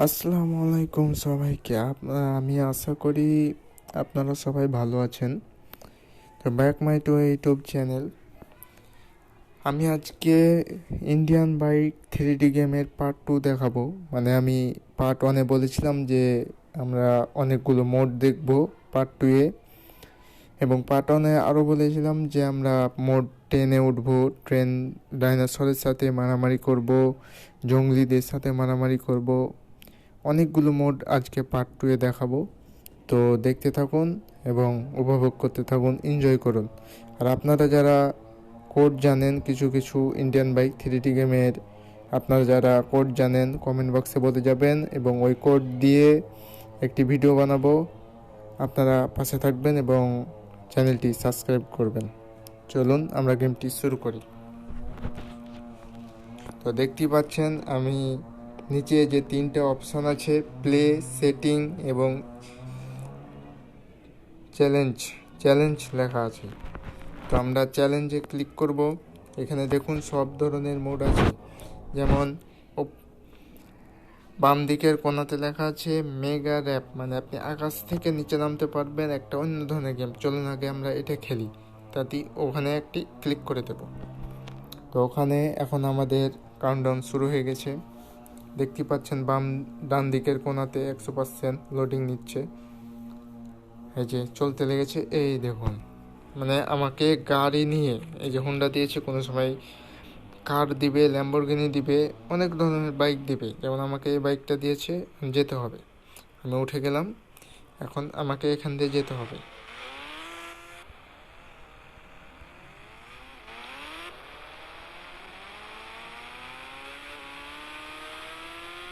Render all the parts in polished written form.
আসসালামু আলাইকুম সবাইকে। আমি আশা করি আপনারা সবাই ভালো আছেন। তো back my to YouTube channel. আমি আজকে ইন্ডিয়ান বাইক 3D গেমের পার্ট 2 দেখাবো। মানে আমি পার্ট 1-এ বলেছিলাম যে আমরা অনেকগুলো মোড দেখব পার্ট 2-এ, এবং পার্ট 1-এ আরও বলেছিলাম যে আমরা মোড 10-এ উঠবো, ট্রেন ডাইনোসরের সাথে মারামারি করব, জঙ্গলিদের সাথে মারামারি করব। অনেকগুলো মোড আজকে পার্ট 2-এ দেখাবো। তো দেখতে থাকুন এবং উপভোগ করতে থাকুন, এনজয় করুন। আর আপনারা যারা কোড জানেন, কিছু কিছু ইন্ডিয়ান বাইক 3D গেমের আপনারা যারা কোড জানেন কমেন্ট বক্সে বলে যাবেন, এবং ওই কোড দিয়ে একটি ভিডিও বানাবো। আপনারা পাশে থাকবেন এবং চ্যানেলটি সাবস্ক্রাইব করবেন। চলুন আমরা গেমটি শুরু করি। তো দেখতেই পাচ্ছেন আমি নিচে যে তিনটে অপশন আছে, প্লে, সেটিং এবং চ্যালেঞ্জ লেখা আছে। তো আমরা চ্যালেঞ্জে ক্লিক করব। এখানে দেখুন সব ধরনের মোড আছে, যেমন বাম দিকের কোণাতে লেখা আছে মেগা র্যাপ, মানে আপনি আকাশ থেকে নিচে নামতে পারবেন, একটা অন্য ধরনের গেম। চলুন আগে আমরা এটা খেলি। তাতে ওখানে একটি ক্লিক করে দেব। তো ওখানে এখন আমাদের কাউন্টডাউন শুরু হয়ে গেছে। দেখতে পাচ্ছেন ডান দিকের কোণাতে 100% লোডিং নিচ্ছে। এই যে চলতে লেগেছে, এই দেখুন। মানে আমাকে গাড়ি নিয়ে, এই যে হোন্ডা দিয়েছে, কোনো সময় কার দিবে, ল্যাম্বরগিনি দিবে, অনেক ধরনের বাইক দিবে। যেমন আমাকে এই বাইকটা দিয়েছে, যেতে হবে। আমি উঠে গেলাম, এখন আমাকে এখান দিয়ে যেতে হবে।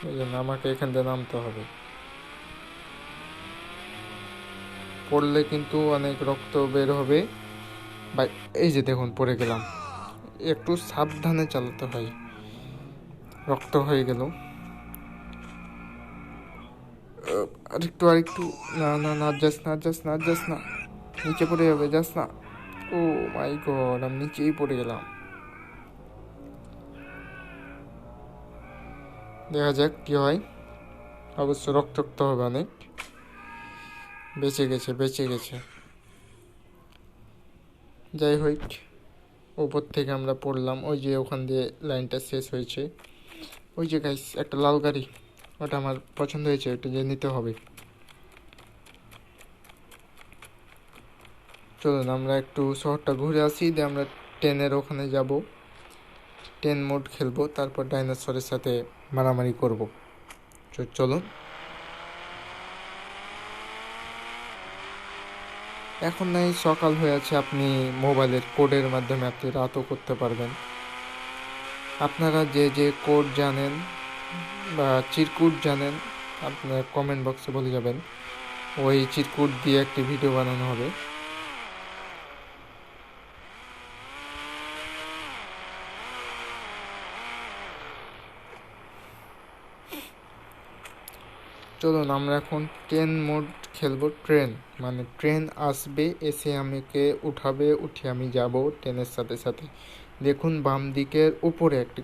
এই জন্য আমাকে এখান দিয়ে নামতে হবে। পড়লে কিন্তু অনেক রক্ত বের হবে। বাইক, এই যে দেখুন পড়ে গেলাম। একটু সাবধানে চালাতে হয়। রক্ত হয়ে গেল। আরেকটু না না না, যাস না, নিচে পড়ে যাবে, যাস না। ও মাই গড, আমি নিচেই পড়ে গেলাম। দেখা যাক কি হয়। অবশ্য রক্তাক্ত হবে অনেক। বেঁচে গেছে। যাই হোক, উপর থেকে আমরা পড়লাম। ওই যে ওখান দিয়ে লাইনটা শেষ হয়েছে। ওই যে গাইস একটা লাল গাড়ি, ওটা আমার পছন্দ হয়েছে, ওটা যে নিতে হবে। চলুন আমরা একটু শহরটা ঘুরে আসি, দিয়ে আমরা 10-এর ওখানে যাব। 10 মোড খেলবো, তারপর ডাইনোসরের সাথে মারামারি করব। চলুন। এখন নাই সকাল হয়ে আছে, আপনি মোবাইলের কোডের মাধ্যমে আপনি রাতও করতে পারবেন। আপনারা যে যে কোড জানেন বা চিরকুট জানেন, আপনার কমেন্ট বক্সে বলে যাবেন। ওই চিরকুট দিয়ে একটি ভিডিও বানানো হবে। চলুন আমরা এখন 10 মোড খেলবো। ট্রেন, মানে ট্রেন আসবে, এসে আমাকে উঠাবে, উঠে আমি যাব ট্রেনের সাথে সাথে। দেখুন বাম দিকের উপরে একটি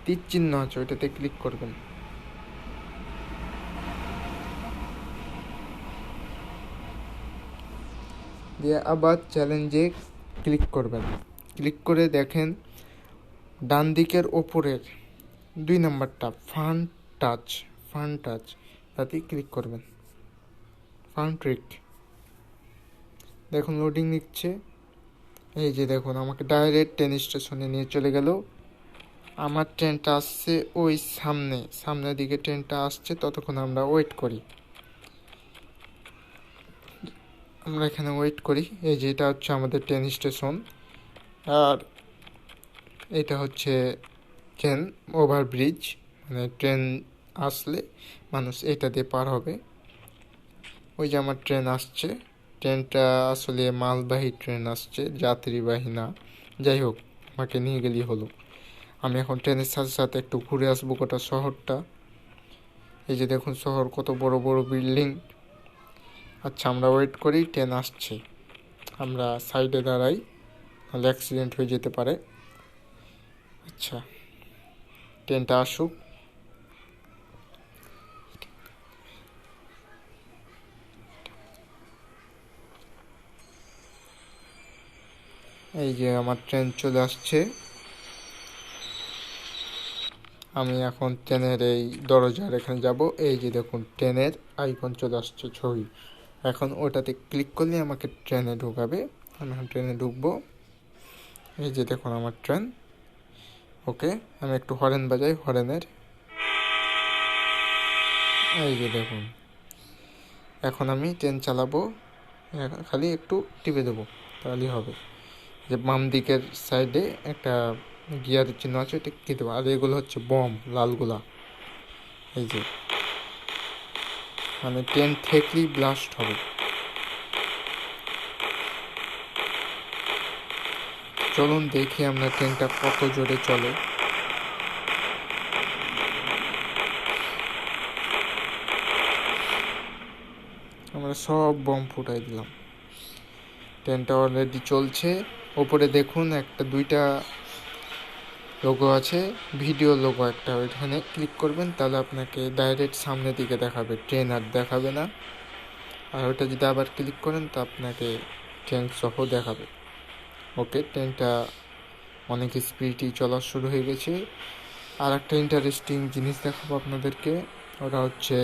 তীর চিহ্ন আছে, ওইটাতে ক্লিক করবেন। দিয়ে আবার চ্যালেঞ্জে ক্লিক করবেন। ক্লিক করে দেখেন ডান দিকের ওপরের 2 নাম্বারটা ফান টাচ, তাতে ক্লিক করবেন। ফান ট্রিক, দেখুন লোডিং নিচ্ছে। এই যে দেখুন আমাকে ডাইরেক্ট ট্রেন স্টেশনে নিয়ে চলে গেল। আমার ট্রেনটা আসছে ওই সামনের দিকে ট্রেনটা আসছে, ততক্ষণ আমরা ওয়েট করি। আমরা এখানে ওয়েট করি। এই যে এটা হচ্ছে আমাদের ট্রেন স্টেশন, আর এটা হচ্ছে ট্রেন ওভারব্রিজ, মানে ট্রেন আসলে মানুষ এটা দিয়ে পার হবে। ওই যে আমার ট্রেন আসছে, ট্রেনটা আসলে মালবাহী ট্রেন আসছে, যাত্রীবাহী না। যাই হোক, আমাকে নিয়ে গেলেই হলো। আমি এখন ট্রেনের সাথে সাথে একটু ঘুরে আসবো গোটা শহরটা। এই যে দেখুন শহর, কত বড় বড় বিল্ডিং। আচ্ছা আমরা ওয়েট করি, ট্রেন আসছে। আমরা সাইডে দাঁড়াই, নাহলে অ্যাক্সিডেন্ট হয়ে যেতে পারে। আচ্ছা ট্রেনটা আসুক। এই যে আমার ট্রেন চলে আসছে। আমি এখন ট্রেনের এই দরজার এখানে যাব। এই যে দেখুন ট্রেনের আইকন চলে আসছে, ছবি। এখন ওটাতে ক্লিক করলে আমাকে ট্রেনে ঢুকাবে। আমি এখন ট্রেনে ঢুকবো। এই যে দেখুন আমার ট্রেন। ওকে, আমি একটু হরেন বাজাই, হরেনের। এই যে দেখুন, এখন আমি ট্রেন চালাবো। খালি একটু টিপে দেবো, তাহলেই হবে। যে বাম দিকের সাইডে একটা গিয়ারের চিহ্ন আছে, ওটা কি দেবো। আর এগুলো হচ্ছে বম, লালগুলা। এই যে মানে ট্রেন থেকেই ব্লাস্ট হবে। চলুন দেখি আমরা ট্রেনটা কত জোরে চলে। আমরা সব বম ফুটাই দিলাম। ট্রেনটা অলরেডি চলছে। ওপরে দেখুন একটা দুইটা লোগো আছে, ভিডিও লোগো একটা। ওইখানে ক্লিক করবেন, তাহলে আপনাকে ডাইরেক্ট সামনের দিকে দেখাবে, ট্রেন আর দেখাবে না। আর ওটা যদি আবার ক্লিক করেন তো আপনাকে ট্রেন সহ দেখাবে। ওকে, ট্রেনটা অনেক স্পিডই চলা শুরু হয়ে গেছে। আর একটা ইন্টারেস্টিং জিনিস দেখাবো আপনাদেরকে। ওটা হচ্ছে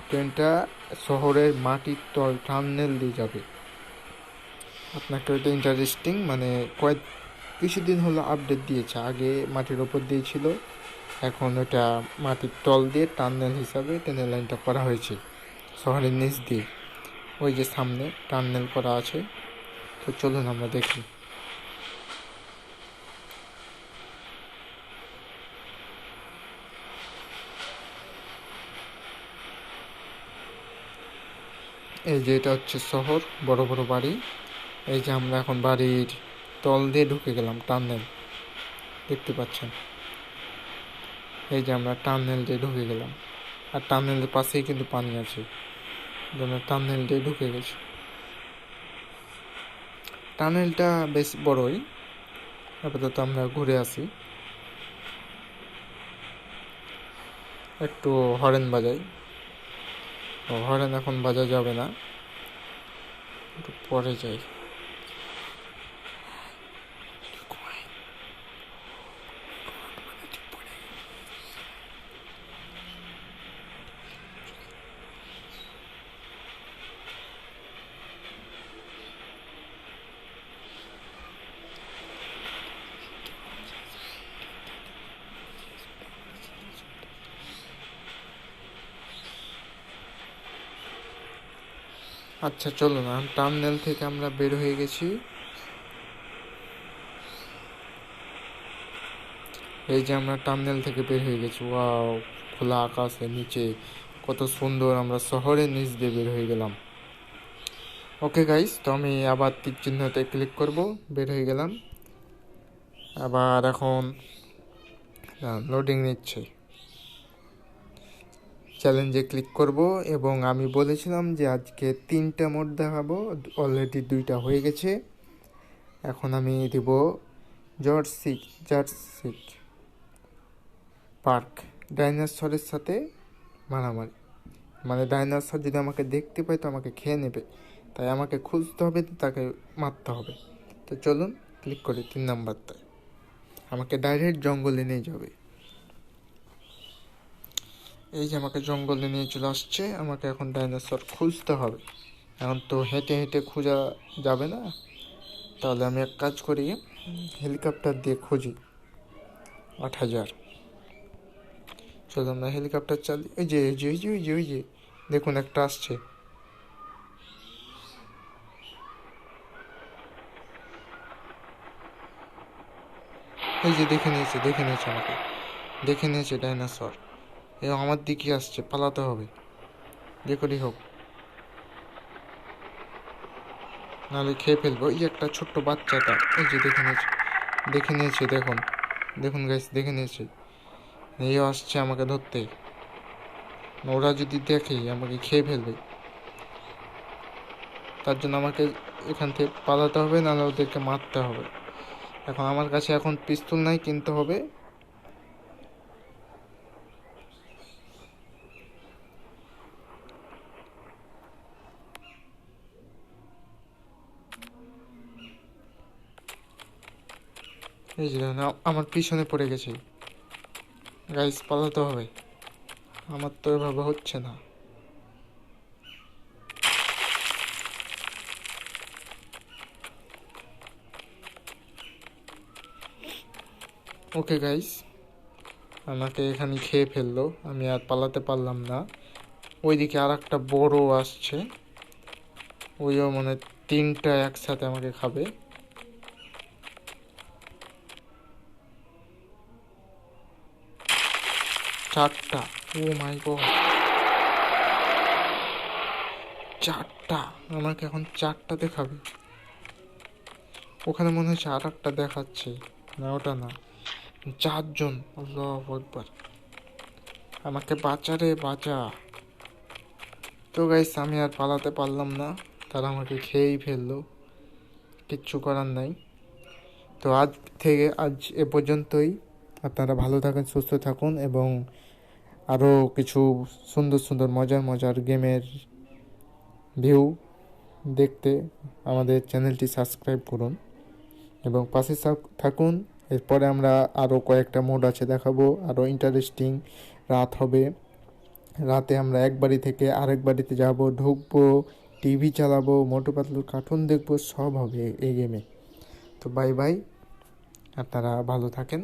ট্রেনটা শহরের মাটির তল টানেল দিয়ে যাবে। আপনাকে ওইটা ইন্টারেস্টিং, মানে কিছুদিন হলো আপডেট দিয়েছে। আগে মাটির ওপর দিয়েছিল, এখন ওটা মাটির তল দিয়ে টানেল হিসাবে ট্রেনের লাইনটা করা হয়েছে শহরের নিচ দিয়ে। ওই যে সামনে টানেল করা আছে। তো চলুন আমরা দেখি। এই যে এটা হচ্ছে শহর, বড় বড় বাড়ি। এই যে আমরা এখন বাড়ির তল দিয়ে ঢুকে গেলাম, টানেল দেখতে পাচ্ছেন। এই যে আমরা টানেল দিয়ে ঢুকে গেলাম, আর টানেলের পাশেই কিন্তু পানি আছে। টানেল দিয়ে ঢুকে গেছি। টানেলটা বেশ বড়ই। আপাতত আমরা ঘুরে আসি। একটু হরেন বাজাই। হরেন এখন বাজা যাবে না, একটু পরে যাই। আচ্ছা চলুন, টার্মিনাল থেকে আমরা বের হয়ে গেছি। এই যে আমরা টার্মিনাল থেকে বের হয়ে গেছি। ওয়াও, খোলা আকাশের নিচে কত সুন্দর আমরা শহরের নিচ দিয়ে বের হয়ে গেলাম। ওকে গাইস, তো আমি আবার তীর চিহ্নতে ক্লিক করব, বের হয়ে গেলাম। আবার এখন লোডিং নিচ্ছে। চ্যালেঞ্জে ক্লিক করব, এবং আমি বলেছিলাম যে আজকে 3টা মোড দেখাবো, অলরেডি 2টা হয়ে গেছে। এখন আমি দেব জার্সিক পার্ক, ডাইনোসরের সাথে মারামারি। মানে ডাইনোসর যদি আমাকে দেখতে পায় তো আমাকে খেয়ে নেবে, তাই আমাকে খুঁজতে হবে, তাকে মারতে হবে। তো চলুন ক্লিক করি 3 নাম্বারটায়। আমাকে ডাইরেক্ট জঙ্গলে নিয়ে যাবে। এই যে আমাকে জঙ্গলে নিয়ে চলে আসছে। আমাকে এখন ডাইনোসর খুঁজতে হবে। এখন তো হেঁটে হেঁটে খোঁজা যাবে না, তাহলে আমি এক কাজ করি, হেলিকপ্টার দিয়ে খুঁজি। 8000। চলো আমরা হেলিকপ্টার চালি। ওই যে ওই যে ওই যে ওই যে ওই যে দেখুন একটা আসছে। এই যে দেখে নিয়েছে আমাকে, দেখে নিয়েছে ডাইনোসর। এবং আমার দিকে আসছে, পালাতে হবে যে করেই হোক, নাহলে খেয়ে ফেলবো। এই একটা ছোট্ট বাচ্চাটা, এই যে দেখে নিয়েছে দেখুন দেখুন গাইস, দেখে নিয়েছে। এই আসছে আমাকে ধরতে। ওরা যদি দেখে আমাকে খেয়ে ফেলবে, তার জন্য আমাকে এখান থেকে পালাতে হবে, নাহলে ওদেরকে মারতে হবে। এখন আমার কাছে এখন পিস্তল নাই, কিনতে হবে। এই যে দেখুন, আমার পিছনে পড়ে গেছে। গাইস, পালাতে হবে। আমার তো এভাবে হচ্ছে না। ওকে গাইস, আমাকে এখানে খেয়ে ফেললো, আমি আর পালাতে পারলাম না। ওইদিকে আর একটা বড় আসছে, ওইও মানে তিনটা একসাথে আমাকে খাবে। চারটা, ও মাই গড, চারটা! আমাকে এখন চারটাতে খাবে। ওখানে মনে হচ্ছে আর একটা দেখাচ্ছে, না ওটা না, চারজন। আল্লাহু আকবার, আমাকে বাঁচা রে বাঁচা। তো গাইস, আমি আর পালাতে পারলাম না, তারা আমাকে খেয়েই ফেললো, কিচ্ছু করার নাই। তো আজ এ পর্যন্তই। আপনারা ভালো থাকুন, সুস্থ থাকুন, এবং আরও কিছু সুন্দর সুন্দর মজার মজার গেমের ভিউ দেখতে আমাদের চ্যানেলটি সাবস্ক্রাইব করুন এবং পাশে থাকুন। এরপরে আমরা আরও কয়েকটা মোড আছে দেখাবো, আরও ইন্টারেস্টিং। রাত হবে, রাতে আমরা এক বাড়ি থেকে আরেক বাড়িতে যাব, ঢুকবো, টিভি চালাবো, মোটু পাতলুর কার্টুন দেখবো, সব হবে এই গেমে। তো বাই বাই, আপনারা ভালো থাকেন।